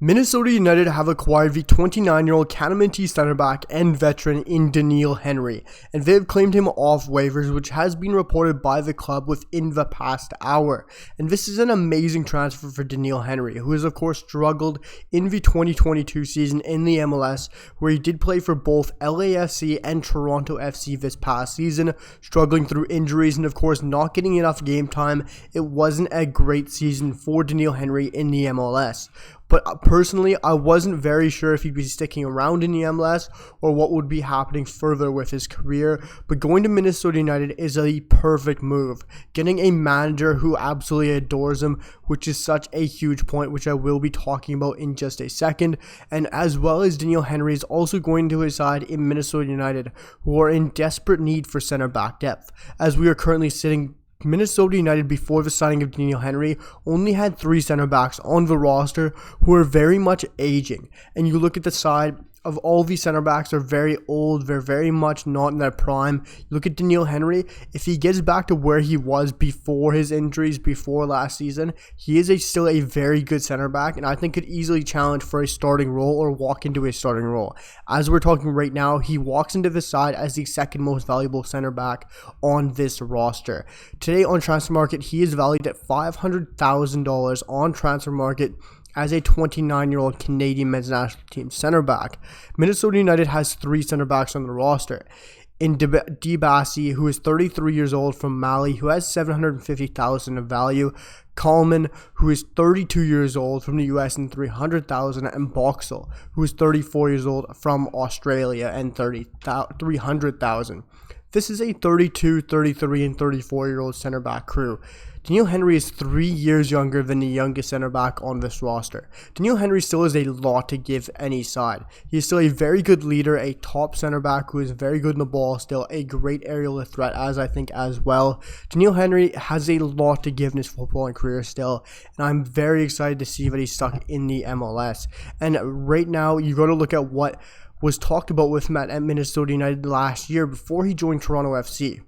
Minnesota United have acquired the 29-year-old CanMNT center back and veteran in Doneil Henry, and they have claimed him off waivers, which has been reported by the club within the past hour. And this is an amazing transfer for Doneil Henry, who has of course struggled in the 2022 season in the MLS, where he did play for both LAFC and Toronto FC this past season, struggling through injuries and of course not getting enough game time. It wasn't a great season for Doneil Henry in the MLS. But personally, I wasn't very sure if he'd be sticking around in the MLS or what would be happening further with his career. But going to Minnesota United is a perfect move. Getting a manager who absolutely adores him, which is such a huge point, which I will be talking about in just a second. And as well as Doneil Henry is also going to his side in Minnesota United, who are in desperate need for center back depth, as we are currently sitting. Minnesota United, before the signing of Doneil Henry, only had 3 center backs on the roster who are very much aging. And you look at the side of all these center backs are very old. They're very much not in their prime. You look at Doneil Henry. If he gets back to where he was before his injuries, before last season, he is still a very good center back, and I think could easily challenge for a starting role or walk into a starting role. As we're talking right now, he walks into the side as the second most valuable center back on this roster. Today on Transfer Market, he is valued at $500,000 on Transfer Market as a 29-year-old Canadian men's national team center back. Minnesota United has 3 center backs on the roster. In Dibasi, who is 33 years old from Mali, who has $750,000 of value. Coleman, who is 32 years old from the US and $300,000, and Boxall, who is 34 years old from Australia and $300,000. This is a 32, 33, and 34-year-old center back crew. Doneil Henry is 3 years younger than the youngest center back on this roster. Doneil Henry still has a lot to give any side. He is still a very good leader, a top center back who is very good in the ball, still a great aerial threat as well. Doneil Henry has a lot to give in his footballing career still, and I'm very excited to see that he's stuck in the MLS. And right now, you got to look at what was talked about with him at Minnesota United last year before he joined Toronto FC.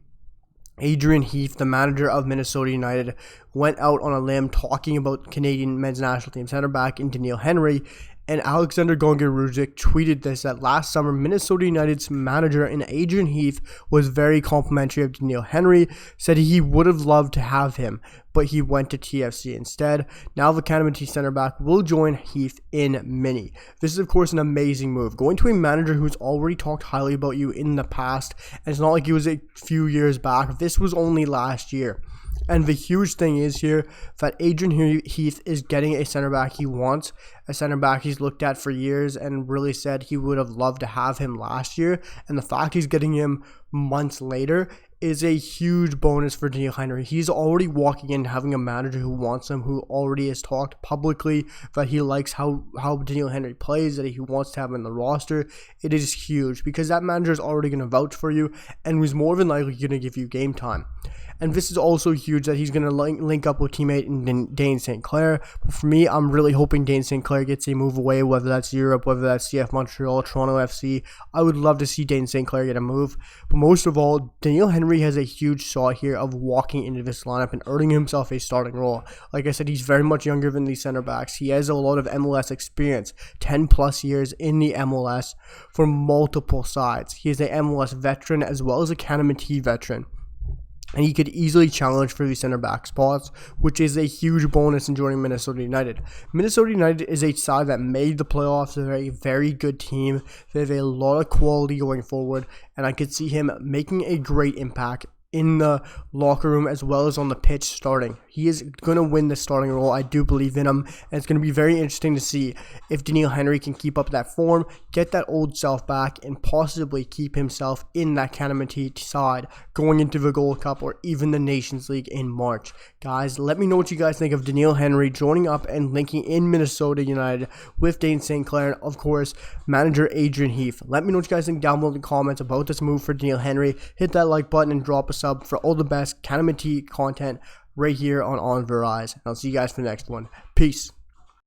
Adrian Heath, the manager of Minnesota United, went out on a limb talking about Canadian men's national team center back in Doneil Henry, and Alexander Gonga-Ruzic tweeted this that last summer Minnesota United's manager in Adrian Heath was very complimentary of Doneil Henry, said he would have loved to have him, but he went to TFC instead. Now the CanMNT center back will join Heath in Mini. This is of course an amazing move. Going to a manager who's already talked highly about you in the past, and it's not like it was a few years back. This was only last year. And the huge thing is here that Adrian Heath is getting a center back he wants, a center back he's looked at for years and really said he would have loved to have him last year. And the fact he's getting him months later is a huge bonus for Doneil Henry. He's already walking in having a manager who wants him, who already has talked publicly that he likes how Doneil Henry plays, that he wants to have him in the roster. It is huge because that manager is already going to vouch for you and was more than likely going to give you game time. And this is also huge that he's going to link up with teammate in Dane St. Clair. But for me, I'm really hoping Dane St. Clair gets a move away, whether that's Europe, whether that's CF Montreal, Toronto FC. I would love to see Dane St. Clair get a move. But most of all, Doneil Henry has a huge shot here of walking into this lineup and earning himself a starting role. Like I said, he's very much younger than these center backs. He has a lot of MLS experience, 10 plus years in the MLS for multiple sides. He is an MLS veteran as well as a CanMNT veteran. And he could easily challenge for the center back spots, which is a huge bonus in joining Minnesota United. Minnesota United is a side that made the playoffs. They're a very good team. They have a lot of quality going forward, and I could see him making a great impact in the locker room as well as on the pitch starting. He is going to win the starting role. I do believe in him, and it's going to be very interesting to see if Doneil Henry can keep up that form, get that old self back, and possibly keep himself in that CanMNT side going into the Gold Cup or even the Nations League in March. Guys, let me know what you guys think of Doneil Henry joining up and linking in Minnesota United with Dane St. Clair and, of course, manager Adrian Heath. Let me know what you guys think down below in the comments about this move for Doneil Henry. Hit that like button and drop a sub for all the best CanMNT content right here on Verizon. I'll see you guys for the next one. Peace.